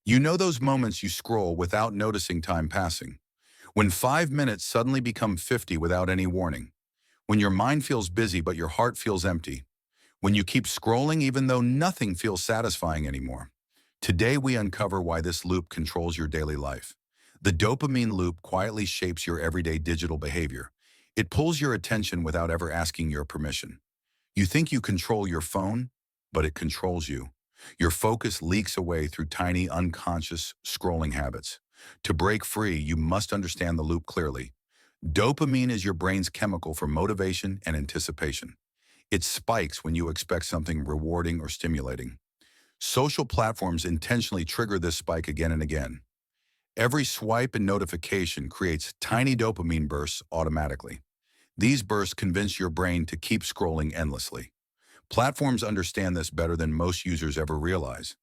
You know those moments you scroll without noticing time passing. When 5 minutes suddenly become 50 without any warning. When your mind feels busy but your heart feels empty. When you keep scrolling even though nothing feels satisfying anymore. Today we uncover why this loop controls your daily life. The dopamine loop quietly shapes your everyday digital behavior. It pulls your attention without ever asking your permission. You think you control your phone, but it controls you. Your focus leaks away through tiny unconscious scrolling habits. To break free, you must understand the loop clearly. Dopamine is your brain's chemical for motivation and anticipation. It spikes when you expect something rewarding or stimulating. Social platforms intentionally trigger this spike again and again. Every swipe and notification creates tiny dopamine bursts automatically. These bursts convince your brain to keep scrolling endlessly. Platforms understand this better than most users ever realize.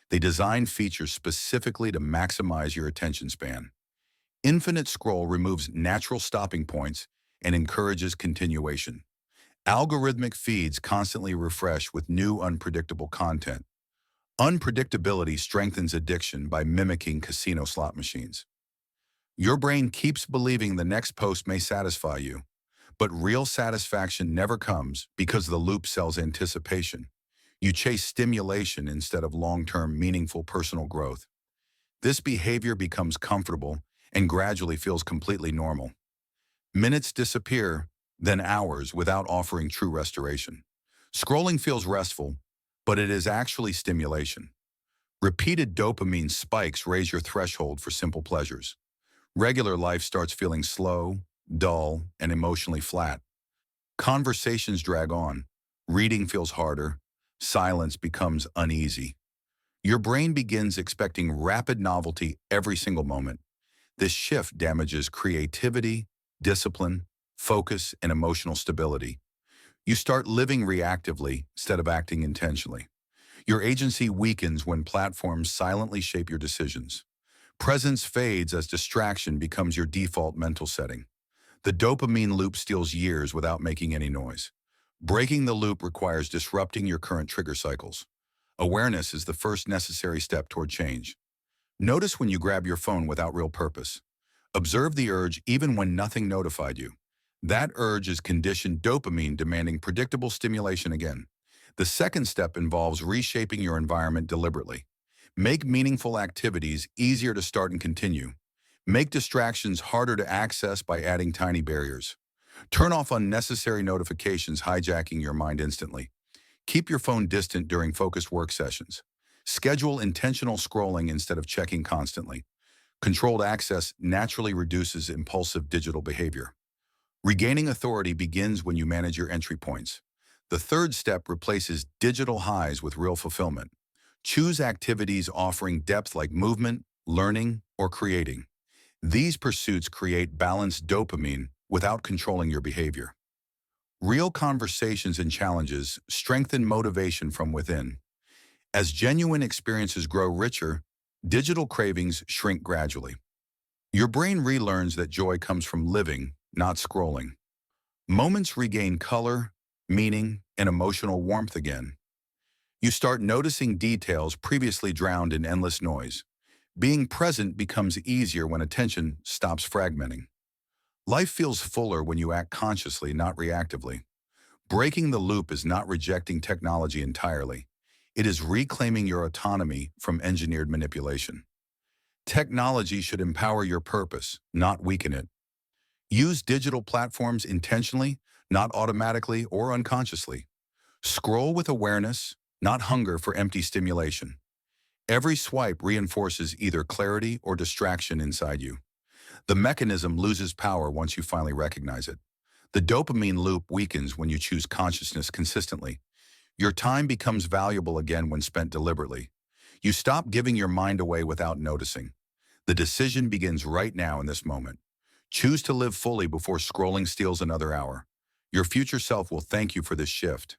They design features specifically to maximize your attention span. Infinite scroll removes natural stopping points and encourages continuation. Algorithmic feeds constantly refresh with new unpredictable content. Unpredictability strengthens addiction by mimicking casino slot machines. Your brain keeps believing the next post may satisfy you, but real satisfaction never comes because the loop sells anticipation. You chase stimulation instead of long-term meaningful personal growth. This behavior becomes comfortable and gradually feels completely normal. Minutes disappear, then hours without offering true restoration. Scrolling feels restful, but it is actually stimulation. Repeated dopamine spikes raise your threshold for simple pleasures. Regular life starts feeling slow, dull, and emotionally flat. Conversations drag on. Reading feels harder. Silence becomes uneasy. Your brain begins expecting rapid novelty every single moment. This shift damages creativity, discipline, focus, and emotional stability. You start living reactively instead of acting intentionally. Your agency weakens when platforms silently shape your decisions. Presence fades as distraction becomes your default mental setting. The dopamine loop steals years without making any noise. Breaking the loop requires disrupting your current trigger cycles. Awareness is the first necessary step toward change. Notice when you grab your phone without real purpose. Observe the urge even when nothing notified you. That urge is conditioned dopamine demanding predictable stimulation again. The second step involves reshaping your environment deliberately. Make meaningful activities easier to start and continue. Make distractions harder to access by adding tiny barriers. Turn off unnecessary notifications hijacking your mind instantly. Keep your phone distant during focused work sessions. Schedule intentional scrolling instead of checking constantly. Controlled access naturally reduces impulsive digital behavior. Regaining authority begins when you manage your entry points. The third step replaces digital highs with real fulfillment. Choose activities offering depth like movement, learning, or creating. These pursuits create balanced dopamine without controlling your behavior. Real conversations and challenges strengthen motivation from within. As genuine experiences grow richer, digital cravings shrink gradually. Your brain relearns that joy comes from living, not scrolling. Moments regain color, meaning, and emotional warmth again. You start noticing details previously drowned in endless noise. Being present becomes easier when attention stops fragmenting. Life feels fuller when you act consciously, not reactively. Breaking the loop is not rejecting technology entirely. It is reclaiming your autonomy from engineered manipulation. Technology should empower your purpose, not weaken it. Use digital platforms intentionally, not automatically or unconsciously. Scroll with awareness, not hunger for empty stimulation. Every swipe reinforces either clarity or distraction inside you. The mechanism loses power once you finally recognize it. The dopamine loop weakens when you choose consciousness consistently. Your time becomes valuable again when spent deliberately. You stop giving your mind away without noticing. The decision begins right now in this moment. Choose to live fully before scrolling steals another hour. Your future self will thank you for this shift.